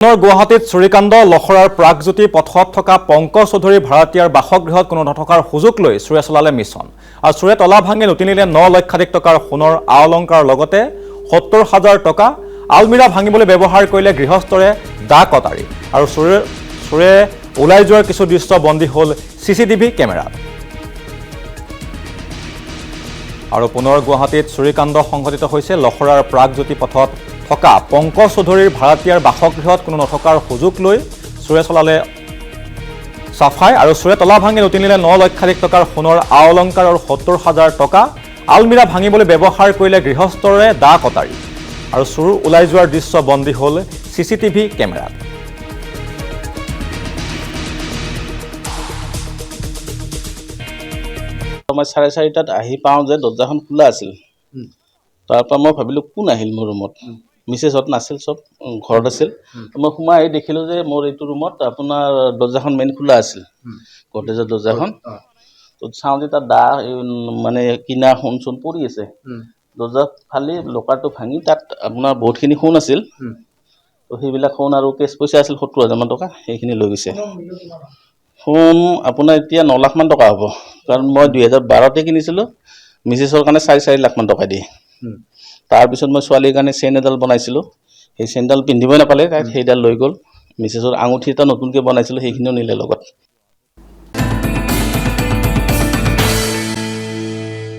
গুৱাহাটীত চুৰিকাণ্ড লখৰাৰ প্ৰাগজ্যোতি পথত থকা পংকজ চৌধুৰী ভাড়াতীয়াৰ বাসগৃহত কোনো নথকাৰ সুযোগ লৈ চোৰে চলালে মিছন আৰু চোৰে তলা ভাঙি লুটি নিলে 9 লক্ষাধিক টকাৰ সোণৰ আলংকাৰৰ লগতে 70,000 টকা আলমিৰা ভাঙিবলৈ ব্যৱহাৰ কৰিলে গৃহস্থৰে দা কটাৰী আৰু চোৰে ওলাই যোৱাৰ কিছু দৃশ্য বন্দী হ'ল CCTV কেমেৰাত আৰু পুনৰ গুৱাহাটীত চুৰিকাণ্ড সংঘটিত হৈছে লখৰাৰ প্ৰাগজ্যোতি পথত থকা পংকজ চৌধুৰীৰ ভাড়াতীয়াৰ বাসগৃহত কোনো নথকাৰ সুযোগ লৈ চোৰে চলালে সাফাই আৰু চোৰে তলা ভাঙি লুটি নিলে 9 লক্ষাধিক টকাৰ সোণৰ আলংকাৰ আৰু 70,000 টকা আলমিৰা ভাঙিবলৈ ব্যৱহাৰ কৰিলে গৃহস্থৰে দা কটাৰী আৰু চোৰ ওলাই যোৱাৰ দৃশ্য বন্দী হ'ল CCTV কেমেৰাত মই 4:30টাত আহি পাওঁ যে দৰ্জাখন খোলা আছিল তাৰ পৰা মই ভাবিলোঁ কোন আহিল মোৰ ৰুমত মিছেছত নাছিল সব ঘৰত আছিল মই সোমাই আহি দেখিলোঁ যে মোৰ এইটো ৰুমত আপোনাৰ দৰ্জাখন মেইন খোলা আছিল গডৰেজৰ দৰ্জাখন তো চাওঁ যে তাত দা মানে কিনা সোণ চোন পৰি আছে দৰ্জা ফালি লকাৰটো ভাঙি তাত আপোনাৰ বহুতখিনি সোণ আছিল তো সেইবিলাক সোণ আৰু কেছ পইচা আছিল 70,000 মান টকা সেইখিনি লৈ গৈছে সোণ আপোনাৰ এতিয়া 9 লাখ মান টকা হ'ব কাৰণ মই 2012তে কিনিছিলোঁ মিছেছৰ কাৰণে 4 লাখ মান টকা দি তাৰপিছত মই ছোৱালীৰ কাৰণে চেইন এডাল বনাইছিলোঁ সেই চেইনডাল পিন্ধিবই নাপালে সেইডাল লৈ গ'ল মিছেছৰ আঙুঠি এটা নতুনকৈ বনাইছিলোঁ সেইখিনিও নিলে লগত